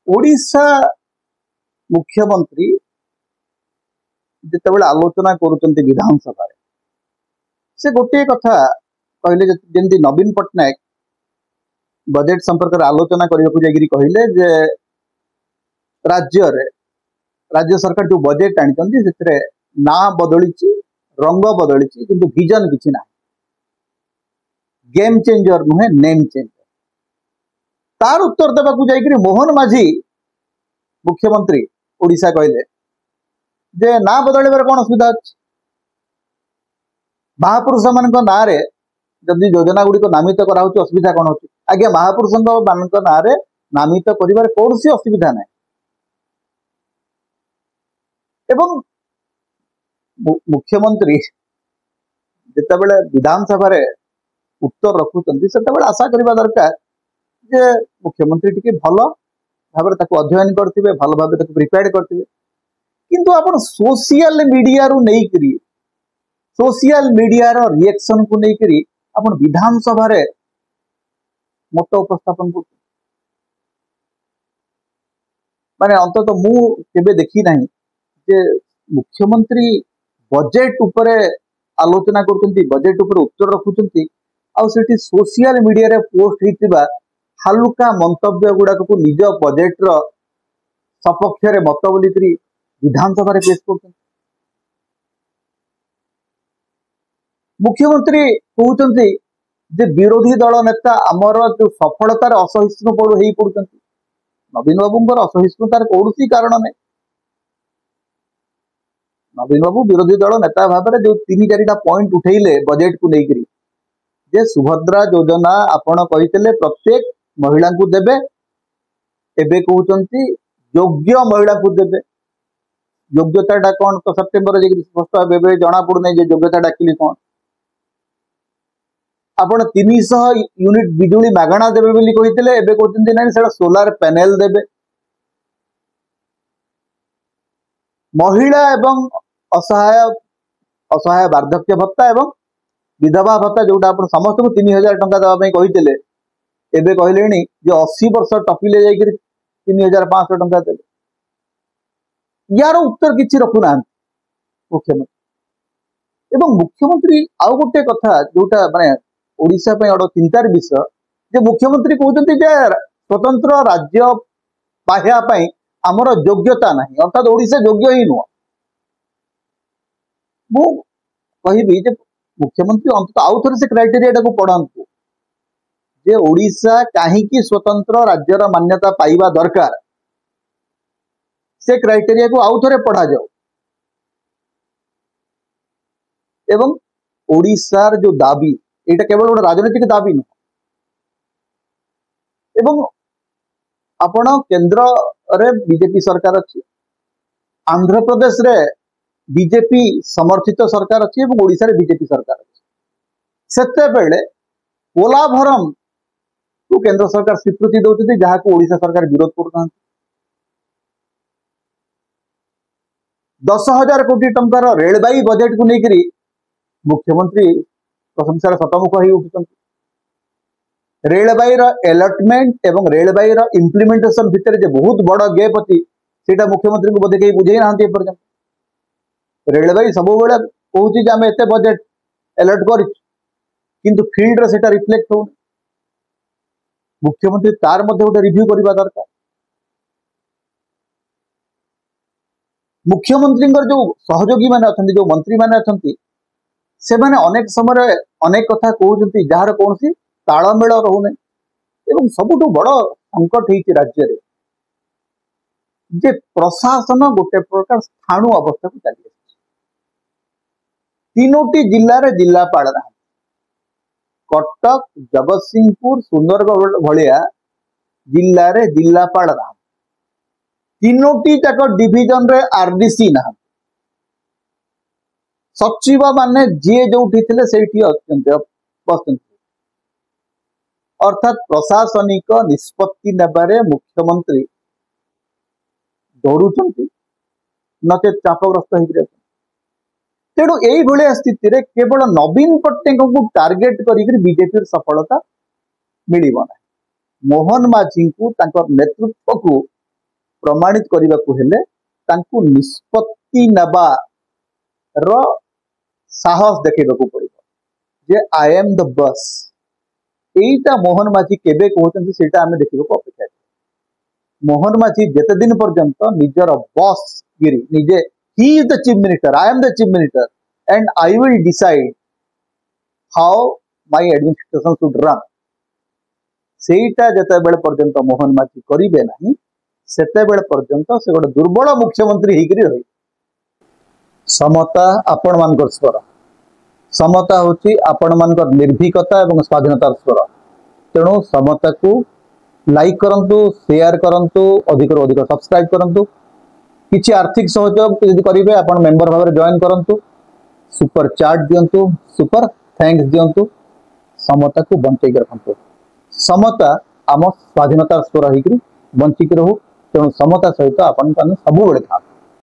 ओडिशा मुख्यमंत्री जिते आलोचना करुँच विधानसभा से गोटे कथा कहले जमी नवीन पट्टनायक बजेट संपर्क में आलोचना करने को कहले जे राज्य सरकार जो बजेट आनी से ना बदली रंग बदली किंतु विजन किसी ना गेम चेंजर नुहे नेम चेंजर तार उत्तर देवाक जाकि मोहन माझी मुख्यमंत्री ओडिशा कहले जे ना बदलबार कौन असुविधा अच्छी महापुरुष मान ना जदि योजना गुड़िक नामित करा असुविधा कौन होची आज्ञा महापुरुषों मान ना नामित कर कौन सी असुविधा ना एवं मुख्यमंत्री जितेबाला विधानसभा उत्तर रखुंट से आशा करने दरकार जे मुख्यमंत्री टी भल भाव अध्ययन करते भल भाव प्रिपेयर करते किंतु आप सोशल मीडिया रू नहीं करी सोशल मीडिया रो रिएक्शन को नहीं करी आप विधानसभा रे मत उपस्थापन कर माने अंतत मु केबे देखी नहीं जे मुख्यमंत्री बजेट उपरे आलोचना करते बजेट उपरे उत्तर रखुंट आउट सोशल मीडिया रे पोस्ट होता हालुका मंतव्य गुड़ाक को निज बजेट रो सपक्ष रे मत बोली विधानसभा रे पेश कर मुख्यमंत्री कहते जे विरोधी दल नेता आमर जो सफलतार असहिष्णु हो पड़ते नवीन बाबूंर असहिष्णुतार कौन कारण नहीं नवीन बाबू विरोधी दल नेता भाव में जो 3-4टा पॉइंट उठेले बजेट को लेकर जे सुभद्रा योजना आपण कहते प्रत्येक महिला को देबे एबे कहते योग्य महिला को देबे योग्यता कौन तो सेप्टेम्बर स्पष्ट जना पड़ूना योग्यता डाकिली कौन आपण 300 यूनिट बिजुली मागणा देबे बोली कहते एबे कहते ना से सोलार पैनल देबे महिला एवं असहाय असहाय वार्धक्य भत्ता एवं विधवा भत्ता जोटा आप समस्त को 3000 टंका देवाई कहते एबे कहले 80 वर्ष टपिले जाकर 3500 टंका देवे यार उत्तर किसी रखुना मुख्यमंत्री एवं मुख्यमंत्री आउ गोटे कथा जोटा माने ओडिशा पे बड़ चिंतार विषय जे मुख्यमंत्री कहते स्वतंत्र राज्य पाह्यापाई आमर योग्यता नहीं अर्थात ओडिशा योग्य ही नुह मु कहबी जे मुख्यमंत्री अंत आउ थे से क्राइटेरिया को पढ़ातु जे ओडिशा कहीं स्वतंत्र राज्यर मान्यता पाइबा दरकार से क्राइटेरिया को आउ थे पढ़ा जाओ एवं ओडिशार जो दाबी यहाँ केवल गोटे राजनीतिक दाबी नुह एवं आपण केंद्र रे बीजेपी सरकार अच्छी आंध्र प्रदेश रे बीजेपी समर्थित सरकार अच्छी और ओडिशा रे बीजेपी सरकार अच्छी सेते बेले पोलाभरम को केंद्र सरकार स्वीकृति दौरान जहाँ को ओडिशा सरकार विरोध कर 10,000 कोटी टंकार रेलबाई बजेट को लेकर मुख्यमंत्री प्रशंसार शतमुख हो उठुंट रेलबाई अलटमेंट एवं रेलबाई इम्प्लीमेंटेशन भितर जे बहुत बड़ गैप अच्छी से मुख्यमंत्री को बोधे कहीं बुझे ना पर्यटन रेलबाई सब कहूँ आम एत बजेट अलर्ट कर फील्ड रे सेटा रिफ्लेक्ट हो मुख्यमंत्री तार गोटे रिव्यू करने दरकार मुख्यमंत्री जो सहयोगी माने अच्छा जो मंत्री माने अच्छा से माने अनेक समय अनेक कथा कहते जार कौन सी तालमेल रोने एवं सबुठ बड़ संकट होती राज्य रे जे प्रशासन गोटे प्रकार स्थाणु अवस्था को चली 3टी जिले में जिलापाल ना कटक जगतसिंहपुर सुंदरगढ़ भाया जिले में जिलापाल ना 3टी जाक डिविजन रे आरडीसी ना सचिव माने जी जो अर्थात प्रशासनिक निष्पत्ति नेबारे मुख्यमंत्री डरुंट नचे चापग्रस्त हो तेणु यही स्थिति रे केवल नवीन पट्टनायक को टार्गेट कर बीजेपी सफलता मिलना मोहन माझी को नेतृत्व को प्रमाणित करने को हेले तांकु निष्पत्ति नबा रो साहस देखा पड़ो जे आई एम द बस एटा मोहन माझी केबे कहते सेटा आम देखा अपेक्षा मोहन माझी जेते दिन पर्यंत निजर बॉस गिरी निजे he is the chief minister I am the chief minister and I will decide how my administration should run सेटा जेते बेले पर्यंत मोहन माझी करिवे नाही सेते बेले पर्यंत से गोटे दुर्बल मुख्यमंत्री होकर रही समता आपण मानकर स्वर समता होची आपण मानकर निर्भीकता एवं स्वाधीनतार स्वर तेणु समता को लाइक करंतु शेयर करंतु अधिक अधिक सब्सक्राइब करंतु किछि आर्थिक सहयोग यदि करिवे आपण मेंबर भाव जॉइन करंतु सुपर चार्ट दियंतु सुपर थैंक्स दियंतु समता को बंचै रखंतु समता आम स्वाधीनतार स्वर होकर बंचिक रहू तेणु समता सहित आपण सब बेले था।